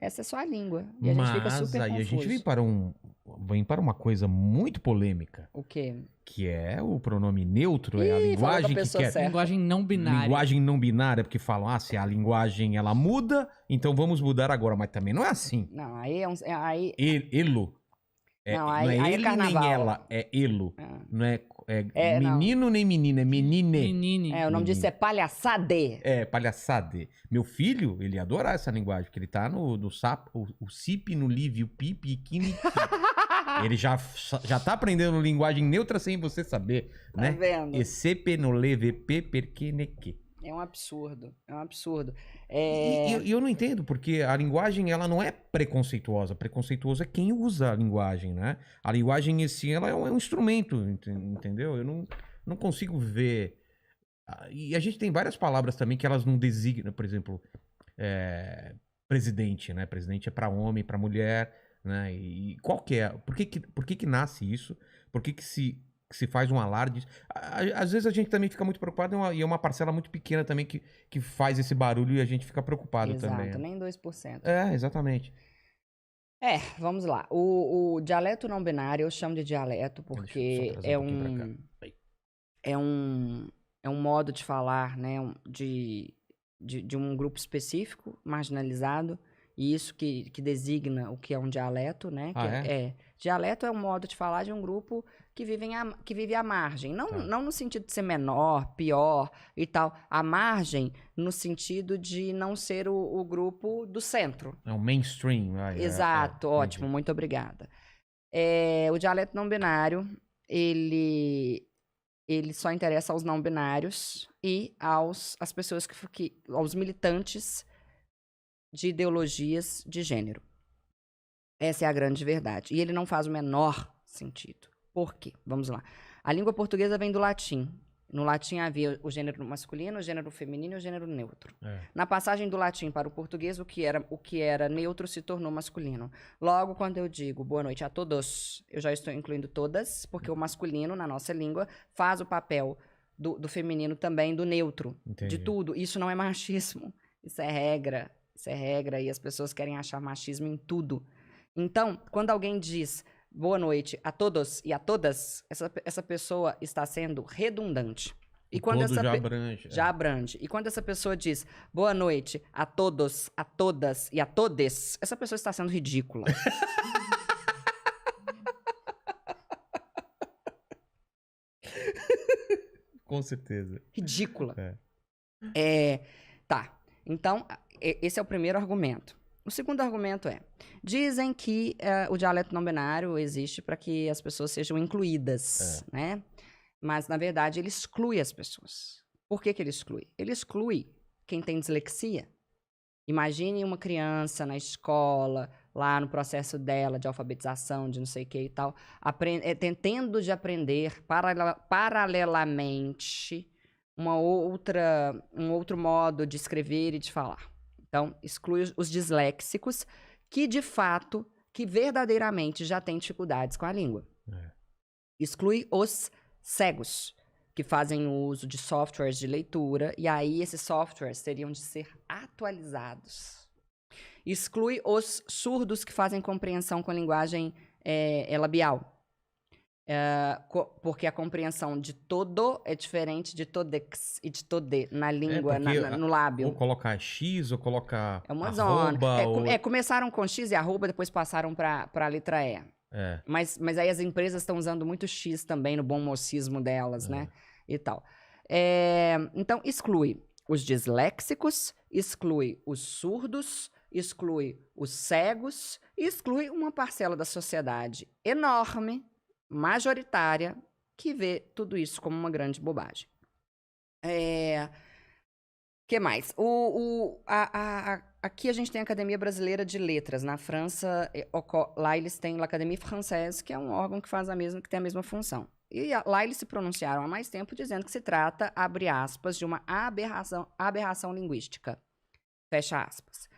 Essa é só a língua. E a gente fica super Mas aí confuso. a gente vem para uma coisa muito polêmica, O quê? que é o pronome neutro, é a Ih, falou com a linguagem que pessoa quer... certa. Linguagem não binária. Linguagem não binária, porque falam, se a linguagem ela muda, então vamos mudar agora. Mas também não é assim. Não, aí é um... Aí... Elo. Não, não aí é é ele carnaval. nem ela, é elo. Ah. Não é, Não. menino nem menina, é menine. Menine. O nome disso é palhaçade. É, palhaçada. Meu filho, ele ia adorar essa linguagem, porque ele tá no sapo, o CIP, no LIV, o PIP e Kini. Ele já tá aprendendo linguagem neutra sem você saber, né? Tá vendo? ECP no LVP perqueneque. É um absurdo. É um absurdo. E eu não entendo, porque a linguagem ela não é preconceituosa. Preconceituoso é quem usa a linguagem, né? A linguagem em si ela é um instrumento, entendeu? Eu não consigo ver. E a gente tem várias palavras também que elas não designam, por exemplo, presidente, né? Presidente é para homem, para mulher, né? E qual que é? Por que nasce isso? Por que se faz um alarde? Às vezes a gente também fica muito preocupado e é uma parcela muito pequena também que faz esse barulho e a gente fica preocupado também. Exato, nem 2%. É, exatamente. Vamos lá. O dialeto não binário eu chamo de dialeto porque Deixa eu só trazer um pouquinho pra cá. Aí. é um modo de falar, né, de um grupo específico, marginalizado, e isso que designa o que é um dialeto, né? Dialeto é um modo de falar de um grupo que vive à margem. Não no sentido de ser menor, pior e tal. À margem no sentido de não ser o grupo do centro. É um mainstream. Exato, ótimo, muito obrigada. O dialeto não binário, ele só interessa aos não binários e às pessoas aos militantes de ideologias de gênero. Essa é a grande verdade. E ele não faz o menor sentido. Por quê? Vamos lá. A língua portuguesa vem do latim. No latim havia o gênero masculino, o gênero feminino e o gênero neutro. Na passagem do latim para o português, o que era neutro se tornou masculino. Logo, quando eu digo boa noite a todos, eu já estou incluindo todas, porque o masculino, na nossa língua, faz o papel do feminino também, do neutro. Entendi. De tudo. Isso não é machismo. Isso é regra. Isso é regra e as pessoas querem achar machismo em tudo. Então, quando alguém diz boa noite a todos e a todas, essa pessoa está sendo redundante. E quando já abrange. Já abrange. E quando essa pessoa diz boa noite a todos, a todas e a todes, essa pessoa está sendo ridícula. Com certeza. Ridícula. Tá. Então, esse é o primeiro argumento. O segundo argumento dizem que o dialeto não binário existe para que as pessoas sejam incluídas, né? Mas, na verdade, ele exclui as pessoas. Por que ele exclui? Ele exclui quem tem dislexia. Imagine uma criança na escola, lá no processo dela de alfabetização, de não sei o que e tal, tentando de aprender paralelamente um outro modo de escrever e de falar. Então, exclui os disléxicos que, de fato, que verdadeiramente já têm dificuldades com a língua. Exclui os cegos, que fazem uso de softwares de leitura, e aí esses softwares teriam de ser atualizados. Exclui os surdos que fazem compreensão com a linguagem labial. Porque a compreensão de todo é diferente de todex e de tode na língua, no lábio. Ou colocar X, ou colocar é uma arroba, zona. Começaram com X e arroba, depois passaram para a letra E. Mas aí as empresas estão usando muito X também no bom mocismo delas, né? E tal. Então, exclui os disléxicos, exclui os surdos, exclui os cegos, e exclui uma parcela da sociedade enorme, majoritária, que vê tudo isso como uma grande bobagem. Que mais? Aqui a gente tem a Academia Brasileira de Letras. Na França, lá eles têm a Académie Française, que é um órgão que que tem a mesma função. E lá eles se pronunciaram há mais tempo dizendo que se trata, abre aspas, de uma aberração linguística. Fecha aspas.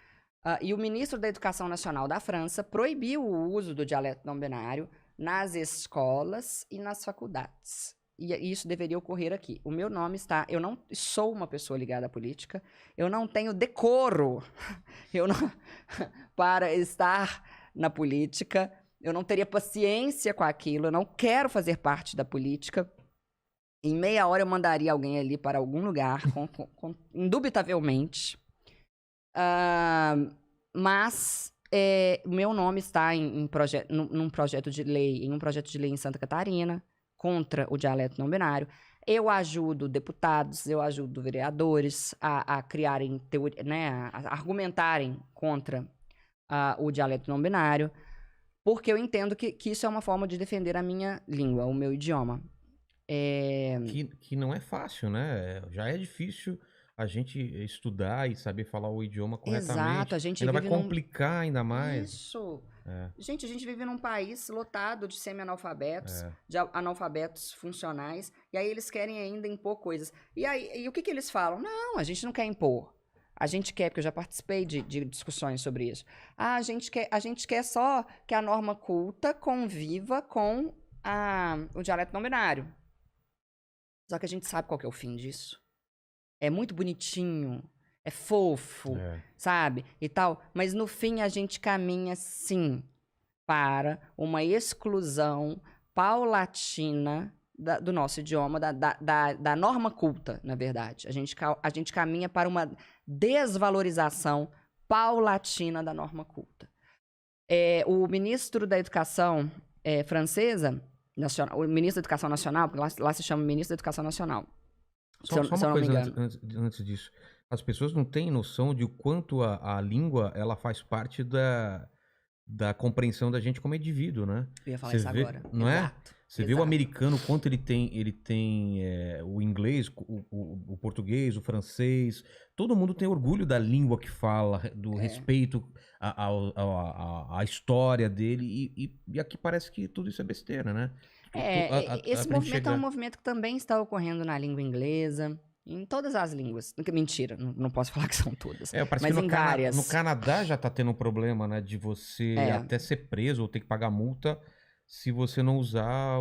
E o ministro da Educação Nacional da França proibiu o uso do dialeto não binário nas escolas e nas faculdades. e isso deveria ocorrer aqui. O meu nome está... Eu não sou uma pessoa ligada à política, eu não tenho decoro eu não, para estar na política, eu não teria paciência com aquilo, eu não quero fazer parte da política. Em meia hora eu mandaria alguém ali para algum lugar, indubitavelmente. Mas meu nome está num projeto de lei, em um projeto de lei em Santa Catarina, contra o dialeto não binário. Eu ajudo deputados, eu ajudo vereadores a criarem teoria, né, a argumentarem contra o dialeto não binário, porque eu entendo que isso é uma forma de defender a minha língua, o meu idioma. Que não é fácil, né? Já é difícil a gente estudar e saber falar o idioma corretamente. Exato, a gente ainda vai vive complicar ainda mais. Isso. Gente, a gente vive num país lotado de semi-analfabetos, de analfabetos funcionais, e aí eles querem ainda impor coisas. E o que eles falam? Não, a gente não quer impor. A gente quer, porque eu já participei de discussões sobre isso. A gente quer só que a norma culta conviva com o dialeto não binário. Só que a gente sabe qual que é o fim disso. É muito bonitinho, é fofo, sabe? E tal. Mas no fim a gente caminha, sim, para uma exclusão paulatina do nosso idioma, da norma culta, na verdade. A gente caminha para uma desvalorização paulatina da norma culta. O ministro da Educação francesa, o ministro da Educação Nacional, porque lá se chama ministro da Educação Nacional. Só uma coisa antes disso. As pessoas não têm noção de o quanto a língua ela faz parte da compreensão da gente como indivíduo, né? Eu ia falar isso agora. Não Exato. é? Você vê o americano, quanto ele tem o inglês, o português, o francês. Todo mundo tem orgulho da língua que fala, do respeito à história dele. E aqui parece que tudo isso é besteira, né? Esse movimento é um movimento que também está ocorrendo na língua inglesa, em todas as línguas. Mentira, não posso falar que são todas. Mas em várias. No Canadá já está tendo um problema, né? De você até ser preso ou ter que pagar multa se você não usar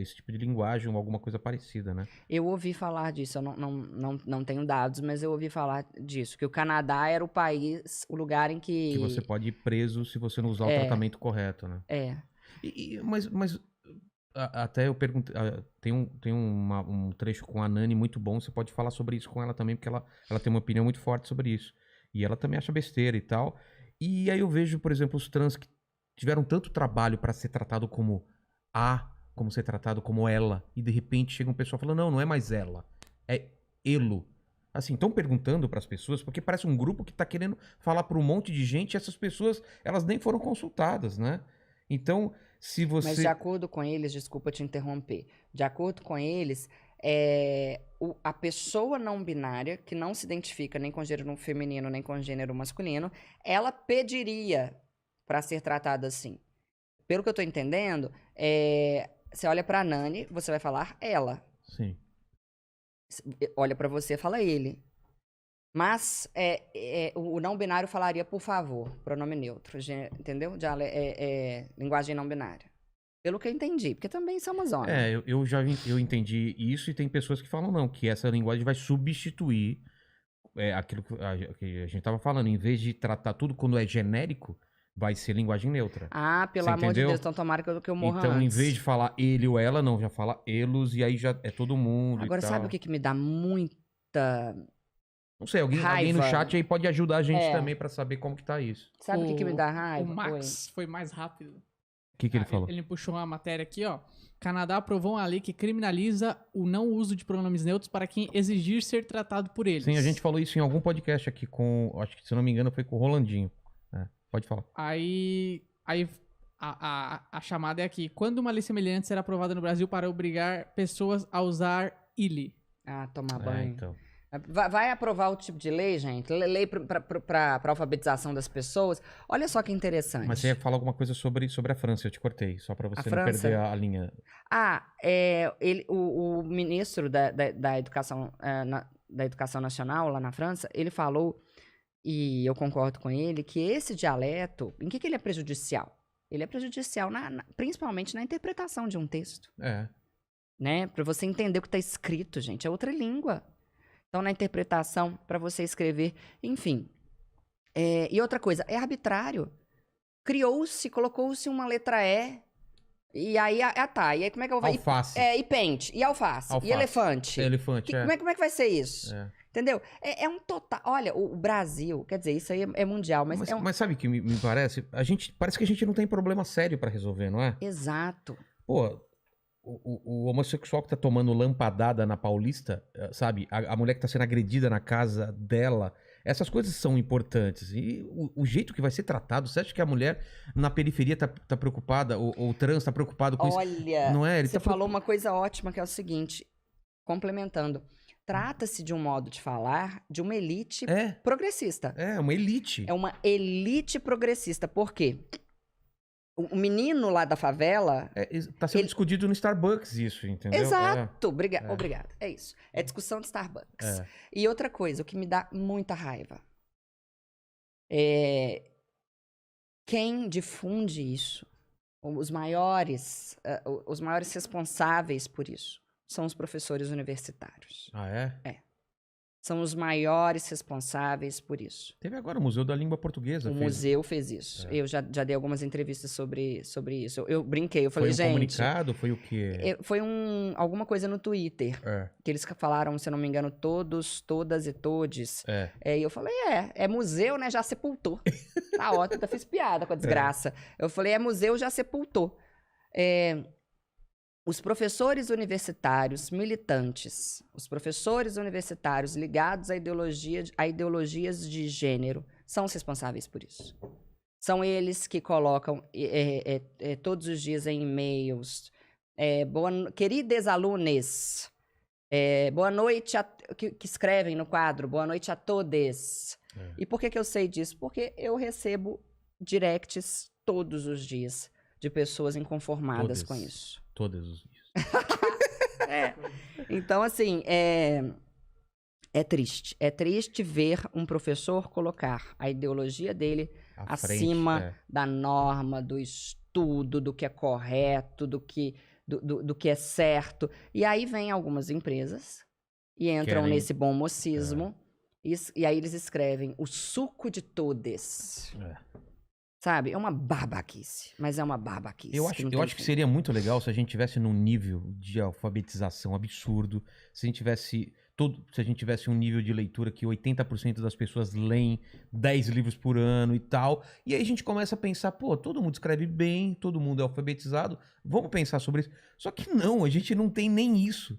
esse tipo de linguagem ou alguma coisa parecida, né? Eu ouvi falar disso, eu não tenho dados, mas eu ouvi falar disso, que o Canadá era o lugar em que... Que você pode ir preso se você não usar o tratamento correto, né? Mas até eu perguntei, tem um trecho com a Nani muito bom, você pode falar sobre isso com ela também, porque ela tem uma opinião muito forte sobre isso. E ela também acha besteira e tal. E aí eu vejo, por exemplo, os trans que tiveram tanto trabalho para ser tratado como como ser tratado como ela, e de repente chega um pessoal falando, não é mais ela, é elo. Assim, estão perguntando para as pessoas, porque parece um grupo que está querendo falar para um monte de gente, e essas pessoas, elas nem foram consultadas, né? Então, se você... Mas de acordo com eles, desculpa te interromper, de acordo com eles, a pessoa não binária, que não se identifica nem com gênero feminino, nem com gênero masculino, ela pediria para ser tratada assim. Pelo que eu tô entendendo, você olha pra Nani, você vai falar ela. Sim. Olha pra você e fala ele. Mas o não binário falaria por favor, pronome neutro, entendeu? Linguagem não binária. Pelo que eu entendi, porque também somos homens. Eu entendi isso, e tem pessoas que falam não, que essa linguagem vai substituir aquilo que a gente tava falando. Em vez de tratar tudo quando é genérico, vai ser linguagem neutra. Pelo amor de Deus, então tomara que eu morra Então, antes. em vez de falar ele ou ela, não, já fala elos, e aí já é todo mundo. Agora, sabe o que me dá muita... Não sei, alguém no chat aí pode ajudar a gente também pra saber como que tá isso. Sabe o que me dá raiva? O Max foi mais rápido. O que ele falou? Ele puxou uma matéria aqui, ó. Canadá aprovou uma lei que criminaliza o não uso de pronomes neutros para quem exigir ser tratado por eles. Sim, a gente falou isso em algum podcast aqui acho que, se não me engano, foi com o Rolandinho. Pode falar. Aí a chamada é aqui. Quando uma lei semelhante será aprovada no Brasil para obrigar pessoas a usar ele? Tomar banho. Então. Vai aprovar o tipo de lei, gente? Lei para alfabetização das pessoas. Olha só que interessante. Mas você ia falar alguma coisa sobre a França, eu te cortei, só para você não perder a linha. O ministro da Educação, da Educação Nacional, lá na França, ele falou, e eu concordo com ele, que esse dialeto, em que ele é prejudicial? Ele é prejudicial principalmente na interpretação de um texto. né? Para você entender o que está escrito, gente. É outra língua. Então, na interpretação, para você escrever, enfim. E outra coisa, é arbitrário. Colocou-se uma letra E, e aí, tá. E aí, como é que eu vou... Alface. E pente, e alface, e elefante. Elefante, Como é que vai ser isso? É. Entendeu? É um total... Olha, o Brasil, quer dizer, isso aí é mundial, mas é um... Mas sabe o que me parece? Parece que a gente não tem problema sério pra resolver, não é? Exato. Pô, o homossexual que tá tomando lampadada na Paulista, sabe? A mulher que tá sendo agredida na casa dela, essas coisas são importantes. E o jeito que vai ser tratado, você acha que a mulher na periferia tá preocupada, ou o trans tá preocupado com isso? Olha, Não é? você falou uma coisa ótima, que é o seguinte, complementando. Trata-se de um modo de falar de uma elite progressista. É, uma elite. É uma elite progressista. Por quê? O menino lá da favela... Tá sendo discutido no Starbucks isso, entendeu? Exato. Obrigada. É isso. É discussão de Starbucks. E outra coisa, o que me dá muita raiva é quem difunde isso, os maiores responsáveis por isso, são os professores universitários. Ah, é? São os maiores responsáveis por isso. Teve agora o Museu da Língua Portuguesa. O museu fez isso. Eu já dei algumas entrevistas sobre isso. Eu brinquei, eu falei, gente... Foi um comunicado? Foi o quê? Foi alguma coisa no Twitter. Que eles falaram, se eu não me engano, todos, todas e todes. E eu falei, é museu, né? Já sepultou. Tá ótimo, eu fiz piada com a desgraça. Eu falei, museu, já sepultou. Os professores universitários militantes, os professores universitários ligados a ideologias de gênero, são os responsáveis por isso. São eles que colocam todos os dias em e-mails, queridos alunos, boa noite, que escrevem no quadro, boa noite a todos. E por que eu sei disso? Porque eu recebo directs todos os dias de pessoas inconformadas com isso. Todos os dias. Então, assim, é triste. É triste ver um professor colocar a ideologia dele acima da norma, do estudo, do que é correto, do que é certo. E aí vem algumas empresas e entram nesse bom mocismo. E aí eles escrevem o suco de todes. Sabe? É uma babaquice. Mas é uma babaquice. Eu acho que seria muito legal se a gente tivesse num nível de alfabetização absurdo. Se a gente tivesse um nível de leitura que 80% das pessoas leem 10 livros por ano e tal. E aí a gente começa a pensar, pô, todo mundo escreve bem, todo mundo é alfabetizado. Vamos pensar sobre isso. Só que não, a gente não tem nem isso.